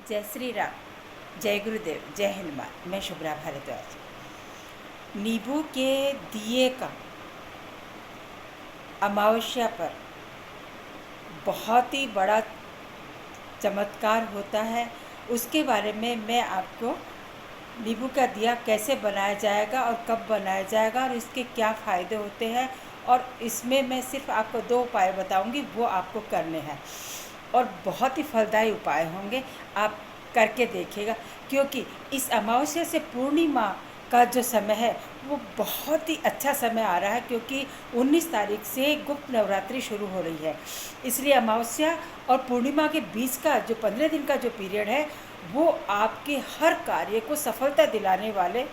जय श्री राम, जय गुरुदेव, जय हनुमान। मैं शुभ्रा भारद्वाज। नींबू के दिए का अमावस्या पर बहुत ही बड़ा चमत्कार होता है। उसके बारे में मैं आपको नींबू का दिया कैसे बनाया जाएगा और कब बनाया जाएगा और इसके क्या फ़ायदे होते हैं, और इसमें मैं सिर्फ आपको 2 उपाय बताऊंगी, वो आपको करने हैं और बहुत ही फलदायी उपाय होंगे। आप करके देखिएगा, क्योंकि इस अमावस्या से पूर्णिमा का जो समय है वो बहुत ही अच्छा समय आ रहा है, क्योंकि 19 तारीख से गुप्त नवरात्रि शुरू हो रही है। इसलिए अमावस्या और पूर्णिमा के बीच का जो 15 दिन का जो पीरियड है वो आपके हर कार्य को सफलता दिलाने वाले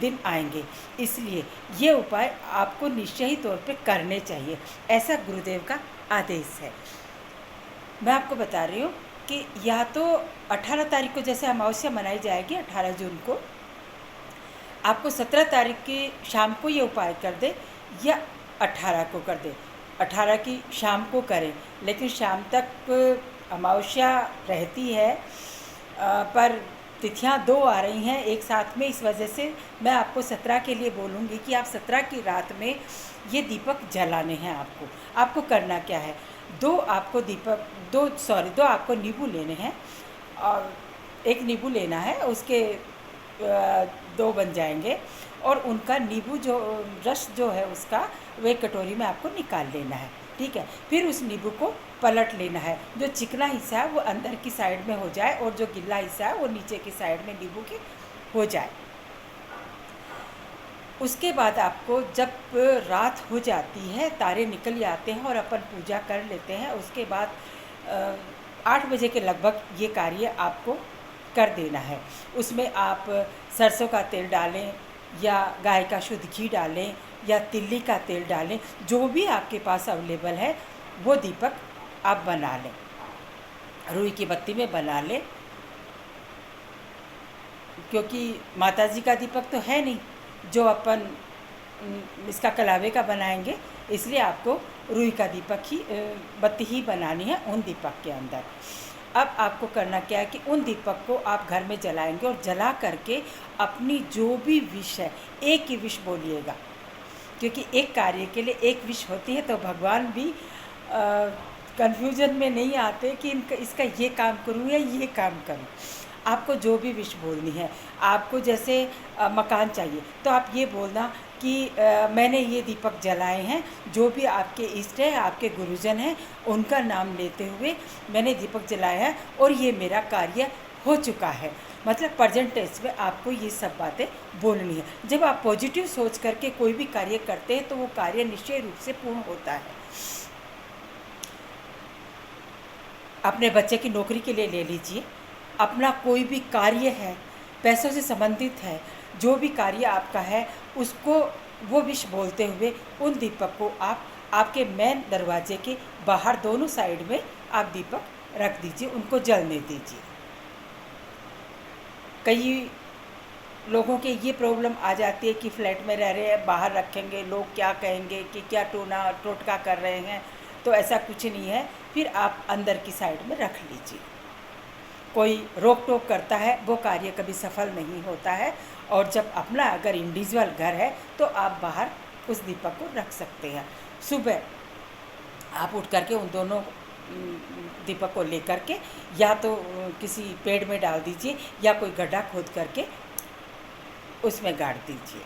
दिन आएंगे। इसलिए ये उपाय आपको निश्चयी तौर पे करने चाहिए, ऐसा गुरुदेव का आदेश है। मैं आपको बता रही हूँ कि या तो 18 तारीख को जैसे अमावस्या मनाई जाएगी 18 जून को, आपको 17 तारीख की शाम को ये उपाय कर दे या 18 को कर दे। 18 की शाम को करें, लेकिन शाम तक अमावस्या रहती है, पर तिथियां 2 आ रही हैं एक साथ में। इस वजह से मैं आपको 17 के लिए बोलूँगी कि आप 17 की रात में ये दीपक जलाने हैं। आपको करना क्या है, दो आपको नींबू लेने हैं और एक नींबू लेना है, उसके 2 बन जाएंगे, और उनका नींबू जो रस जो है उसका वे कटोरी में आपको निकाल लेना है। ठीक है, फिर उस नींबू को पलट लेना है। जो चिकना हिस्सा है वो अंदर की साइड में हो जाए और जो गिल्ला हिस्सा है वो नीचे की साइड में नींबू की हो जाए। उसके बाद आपको जब रात हो जाती है, तारे निकल आते हैं और अपन पूजा कर लेते हैं, उसके बाद 8 बजे के लगभग ये कार्य आपको कर देना है। उसमें आप सरसों का तेल डालें या गाय का शुद्ध घी डालें या तिल्ली का तेल डालें, जो भी आपके पास अवेलेबल है वो दीपक आप बना लें, रुई की बत्ती में बना लें, क्योंकि माता जी का दीपक तो है नहीं जो अपन इसका कलावे का बनाएंगे, इसलिए आपको रुई का दीपक ही बत्ती ही बनानी है उन दीपक के अंदर। अब आपको करना क्या है कि उन दीपक को आप घर में जलाएंगे और जला करके अपनी जो भी विश है, एक ही विश बोलिएगा, क्योंकि एक कार्य के लिए एक विश होती है, तो भगवान भी कन्फ्यूजन में नहीं आते कि इसका ये काम करूँ या ये काम करूँ। आपको जो भी विश बोलनी है, आपको जैसे मकान चाहिए तो आप ये बोलना कि मैंने ये दीपक जलाए हैं, जो भी आपके इष्ट है, आपके गुरुजन हैं, उनका नाम लेते हुए मैंने दीपक जलाया है और ये मेरा कार्य हो चुका है। मतलब प्रेजेंट टेंस में आपको ये सब बातें बोलनी है। जब आप पॉजिटिव सोच करके कोई भी कार्य करते हैं तो वो कार्य निश्चय रूप से पूर्ण होता है। अपने बच्चे की नौकरी के लिए ले लीजिए, अपना कोई भी कार्य है, पैसों से संबंधित है, जो भी कार्य आपका है, उसको वो विश बोलते हुए उन दीपक को आप आपके मेन दरवाजे के बाहर दोनों साइड में आप दीपक रख दीजिए, उनको जलने दीजिए। कई लोगों के ये प्रॉब्लम आ जाती है कि फ्लैट में रह रहे हैं, बाहर रखेंगे, लोग क्या कहेंगे कि क्या टोटका कर रहे हैं, तो ऐसा कुछ नहीं है। फिर आप अंदर की साइड में रख लीजिए। कोई रोक टोक करता है वो कार्य कभी सफल नहीं होता है, और जब अपना अगर इंडिविजुअल घर है तो आप बाहर उस दीपक को रख सकते हैं। सुबह आप उठ करके उन दोनों दीपक को लेकर के या तो किसी पेड़ में डाल दीजिए या कोई गड्ढा खोद करके उसमें गाड़ दीजिए,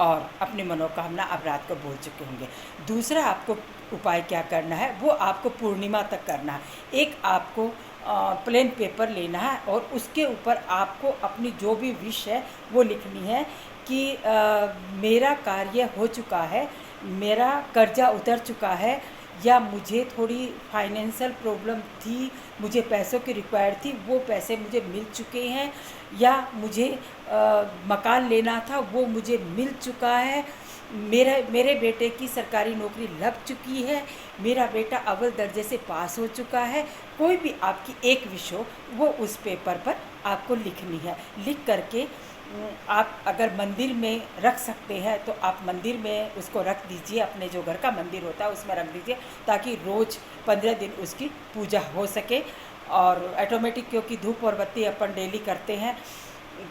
और अपनी मनोकामना अब रात को बोल चुके होंगे। दूसरा आपको उपाय क्या करना है, वो आपको पूर्णिमा तक करना है। एक आपको प्लेन पेपर लेना है और उसके ऊपर आपको अपनी जो भी विश है वो लिखनी है कि मेरा कार्य हो चुका है, मेरा कर्जा उतर चुका है, या मुझे थोड़ी फाइनेंशियल प्रॉब्लम थी, मुझे पैसों की रिक्वायर्ड थी, वो पैसे मुझे मिल चुके हैं, या मुझे मकान लेना था वो मुझे मिल चुका है, मेरे बेटे की सरकारी नौकरी लग चुकी है, मेरा बेटा अव्वल दर्जे से पास हो चुका है। कोई भी आपकी एक विश हो वो उस पेपर पर आपको लिखनी है। लिख करके आप अगर मंदिर में रख सकते हैं तो आप मंदिर में उसको रख दीजिए, अपने जो घर का मंदिर होता है उसमें रख दीजिए, ताकि रोज़ 15 दिन उसकी पूजा हो सके। और ऑटोमेटिक, क्योंकि धूप और बत्ती अपन डेली करते हैं,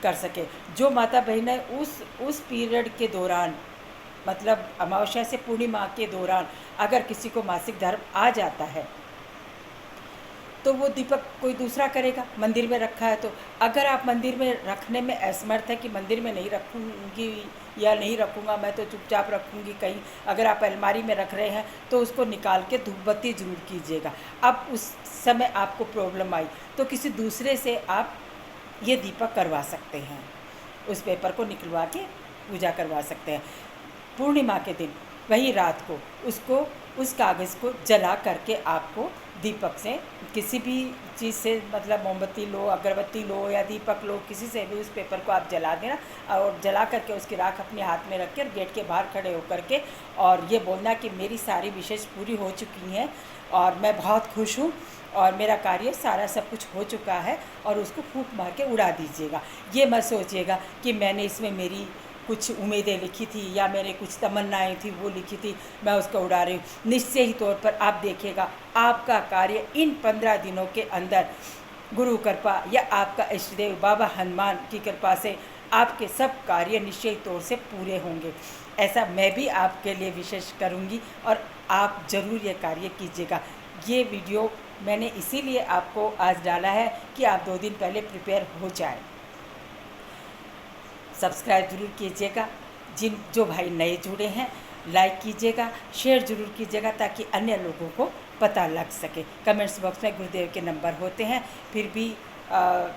कर सके। जो माता बहनें उस पीरियड के दौरान, मतलब अमावस्या से पूर्णिमा के दौरान अगर किसी को मासिक धर्म आ जाता है तो वो दीपक कोई दूसरा करेगा, मंदिर में रखा है तो। अगर आप मंदिर में रखने में असमर्थ है कि मंदिर में नहीं रखूँगी या नहीं रखूँगा, मैं तो चुपचाप रखूँगी कहीं, अगर आप अलमारी में रख रहे हैं तो उसको निकाल के धूप बत्ती ज़रूर कीजिएगा। अब उस समय आपको प्रॉब्लम आई तो किसी दूसरे से आप ये दीपक करवा सकते हैं, उस पेपर को निकलवा के पूजा करवा सकते हैं। पूर्णिमा के दिन वही रात को उसको, उस कागज़ को जला करके आपको दीपक से, किसी भी चीज़ से, मतलब मोमबत्ती लो, अगरबत्ती लो या दीपक लो, किसी से भी उस पेपर को आप जला देना और जला करके उसकी राख अपने हाथ में रख के गेट के बाहर खड़े होकर के और ये बोलना कि मेरी सारी विशेष पूरी हो चुकी हैं और मैं बहुत खुश हूँ और मेरा कार्य सारा सब कुछ हो चुका है, और उसको फूंक मार के उड़ा दीजिएगा। ये मत सोचिएगा कि मैंने इसमें मेरी कुछ उम्मीदें लिखी थी या मेरे कुछ तमन्नाएं थी वो लिखी थी, मैं उसको उड़ा रही हूँ। निश्चय ही तौर पर आप देखिएगा आपका कार्य इन 15 दिनों के अंदर गुरु कृपा या आपका इष्टदेव बाबा हनुमान की कृपा से आपके सब कार्य निश्चय तौर से पूरे होंगे। ऐसा मैं भी आपके लिए विशेष करूँगी और आप ज़रूर ये कार्य कीजिएगा। ये वीडियो मैंने इसीलिए आपको आज डाला है कि आप 2 दिन पहले प्रिपेयर हो जाए। सब्सक्राइब ज़रूर कीजिएगा, जो भाई नए जुड़े हैं लाइक कीजिएगा, शेयर ज़रूर कीजिएगा ताकि अन्य लोगों को पता लग सके। कमेंट्स बॉक्स में गुरुदेव के नंबर होते हैं, फिर भी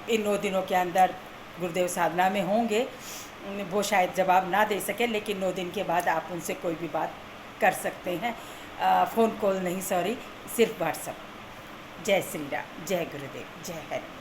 इन 9 दिनों के अंदर गुरुदेव साधना में होंगे, वो शायद जवाब ना दे सके, लेकिन 9 दिन के बाद आप उनसे कोई भी बात कर सकते हैं, फ़ोन कॉल नहीं, सॉरी, सिर्फ व्हाट्सएप। जय श्री राम, जय गुरुदेव, जय हरि।